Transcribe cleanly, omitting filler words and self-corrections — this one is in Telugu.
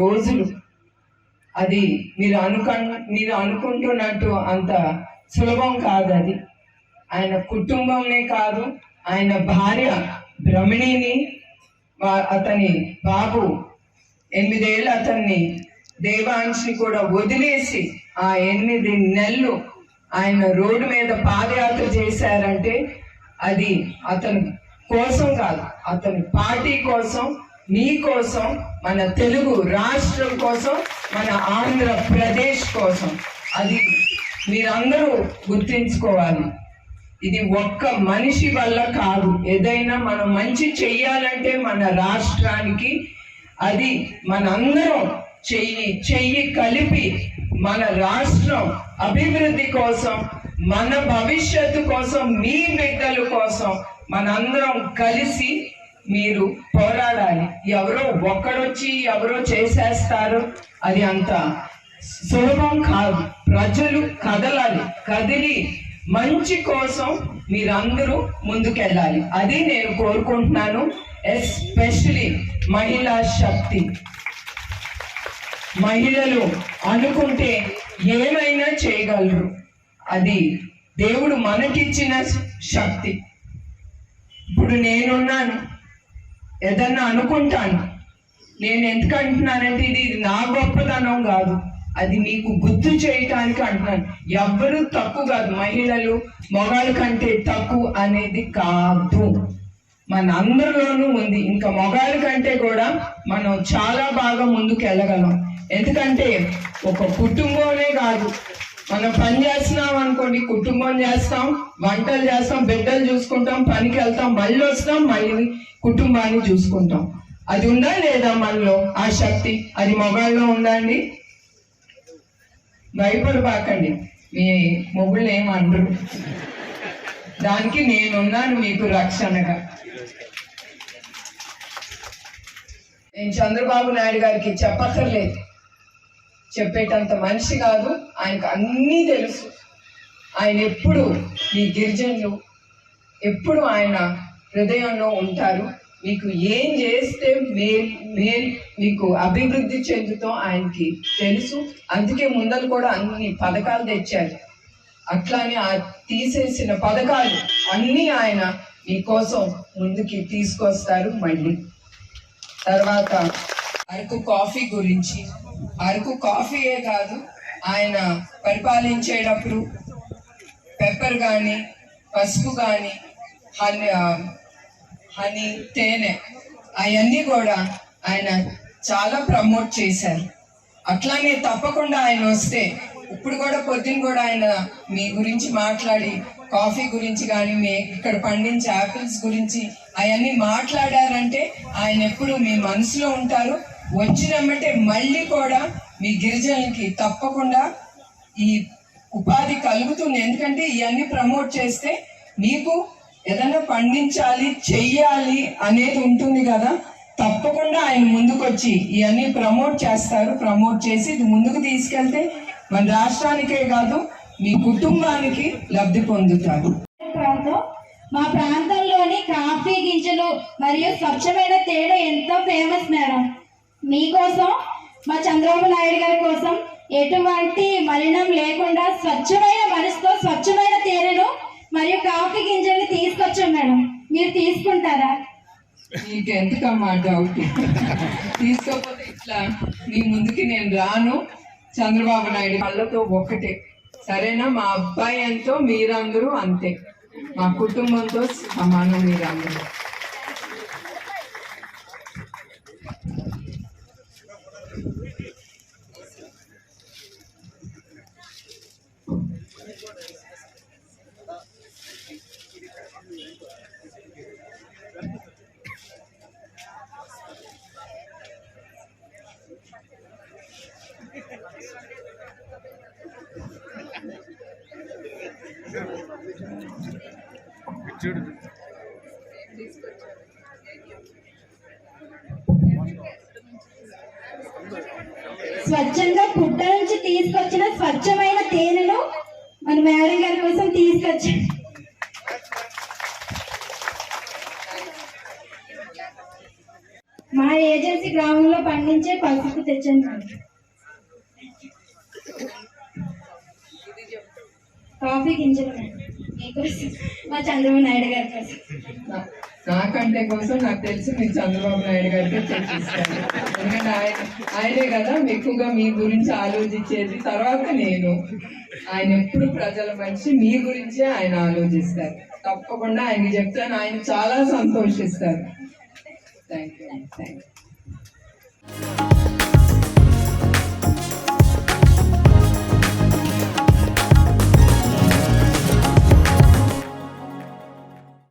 రోజులు అది మీరు అనుకుంటున్నట్టు అంత సులభం కాదు. అది ఆయన కుటుంబంనే కాదు, ఆయన భార్య భ్రమణిని, అతని బాబు 8 ఏళ్ళు అతన్ని దేవాంశని కూడా వదిలేసి ఆ 8 నెలలు ఆయన రోడ్డు మీద పాదయాత్ర చేశారంటే అది అతని కోసం కాదు, అతని పార్టీ కోసం, నీ కోసం, మన తెలుగు రాష్ట్రం కోసం, మన ఆంధ్రప్రదేశ్ కోసం. అది మీరందరూ గుర్తించుకోవాలి. ఇది ఒక్క మనిషి వల్ల కాదు. ఏదైనా మనం మంచి చెయ్యాలంటే మన రాష్ట్రానికి అది మనందరం చెయ్యి కలిపి మన రాష్ట్రం అభివృద్ధి కోసం, మన భవిష్యత్తు కోసం, మీ బిడ్డల కోసం మనందరం కలిసి మీరు పోరాడాలి. ఎవరో ఒక్కడొచ్చి ఎవరో చేసేస్తారు, అది అంత సులభం కాదు. ప్రజలు కదలాలి, కదిలి మంచి కోసం మీరందరూ ముందుకెళ్ళాలి. అది నేను కోరుకుంటున్నాను. ఎస్పెషలీ మహిళా శక్తి. మహిళలు అనుకుంటే ఏమైనా చేయగలరు. అది దేవుడు మనకిచ్చిన శక్తి. ఇప్పుడు నేనున్నాను, ఏదన్నా అనుకుంటాను. నేను ఎందుకు అంటున్నానంటే ఇది నా గొప్పతనం కాదు, అది మీకు గుర్తు చేయటానికి అంటున్నాను. ఎవ్వరూ తక్కువ కాదు, మహిళలు మగాళ్ళ కంటే తక్కువ అనేది కాదు, మన అందరిలోనూ ఉంది. ఇంకా మగాళ్ళ కంటే కూడా మనం చాలా బాగా ముందుకు వెళ్ళగలం. ఎందుకంటే ఒక కుటుంబమే కాదు, మనం పని చేస్తున్నాం అనుకోండి, కుటుంబం చేస్తాం, వంటలు చేస్తాం, బిడ్డలు చూసుకుంటాం, పనికి వెళ్తాం, మళ్ళీ వస్తాం, మళ్ళీ కుటుంబాన్ని చూసుకుంటాం. అది ఉందా లేదా మనలో ఆ శక్తి? అది మగాళ్ళలో ఉందండి. భయపడబాకండి, మీ మొగుళ్ళు ఏమనరు. దానికి నేనున్నాను మీకు రక్షణగా. నేను చంద్రబాబు నాయుడు గారికి చెప్పక్కర్లేదు, చెప్పేటంత మనిషి కాదు. ఆయనకు అన్నీ తెలుసు. ఆయన ఎప్పుడు మీ గిరిజనులు ఎప్పుడు ఆయన హృదయంలో ఉంటారు. మీకు ఏం చేస్తే మీకు అభివృద్ధి చెందుతో ఆయనకి తెలుసు. అందుకే ముందలు కూడా అన్ని పథకాలు తెచ్చారు. అట్లానే ఆ తీసేసిన పథకాలు అన్నీ ఆయన మీకోసం ముందుకి తీసుకొస్తారు. మళ్ళీ తర్వాత అరకు కాఫీ గురించి, అరకు కాఫీయే కాదు, ఆయన పరిపాలించేటప్పుడు పెప్పర్ కానీ, పసుపు కానీ, హనీ, తేనె, అవన్నీ కూడా ఆయన చాలా ప్రమోట్ చేశారు. అట్లానే తప్పకుండా ఆయన వస్తే ఇప్పుడు కూడా పొద్దున్న కూడా ఆయన మీ గురించి మాట్లాడి, కాఫీ గురించి కానీ, మీ ఇక్కడ పండించే యాపిల్స్ గురించి అవన్నీ మాట్లాడారంటే ఆయన ఎప్పుడు మీ మనసులో ఉంటారు. వచ్చినమ్మంటే మళ్ళీ కూడా మీ గిరిజనులకి తప్పకుండా ఈ ఉపాధి కలుగుతుంది. ఎందుకంటే ఇవన్నీ ప్రమోట్ చేస్తే మీకు ఏదైనా పండించాలి, చెయ్యాలి అనేది ఉంటుంది కదా. తప్పకుండా ఆయన ముందుకొచ్చి ఇవన్నీ ప్రమోట్ చేస్తారు. ప్రమోట్ చేసి ఇది ముందుకు తీసుకెళ్తే మన రాష్ట్రానికే కాదు, మీ కుటుంబానికి లబ్ధి పొందుతారు. మా ప్రాంతంలోని కాఫీ గింజలు మరియు స్వచ్ఛమైన తేనె ఎంతో ఫేమస్ మేడం. మీకోసం, మా చంద్రబాబు నాయుడు గారి కోసం ఎటువంటి మలినం లేకుండా స్వచ్ఛమైన మనసుతో స్వచ్ఛమైన తేనెను మరియు కాఫీ గింజల్ని తీసుకొచ్చాం మేడం. మీరు తీసుకుంటారా? మీకు ఎందుకమ్మా డౌట్? తీసుకోకపోతే ఇట్లా మీ ముందుకి నేను రాను. చంద్రబాబు నాయుడు కళ్ళతో ఒక్కటే, సరేనా? మా అబ్బాయి ఎంతో మీరందరూ అంతే, మా కుటుంబంతో సమానం మీరందరూ. స్వచ్ఛంగా పుట్ట నుంచి తీసుకొచ్చిన స్వచ్ఛమైన తేనెను మన మేడం గారి కోసం తీసుకొచ్చి మా ఏజెన్సీ గ్రామంలో పండించే పసుపు తెచ్చాను మేడం. కాఫీ గింజలు మేడం మీకోసం, మా చంద్రబాబు నాయుడు గారి కోసం. నాకంటే కోసం నాకు తెలిసి మీరు చంద్రబాబు నాయుడు గారికి తెచ్చిస్తారు. ఎందుకంటే ఆయనే కదా ఎక్కువగా మీ గురించి ఆలోచించేది. తర్వాత నేను ఆయన ఎప్పుడు ప్రజల మనిషి, మీ గురించే ఆయన ఆలోచిస్తారు. తప్పకుండా ఆయనకి చెప్తాను, ఆయన చాలా సంతోషిస్తారు. Thank you.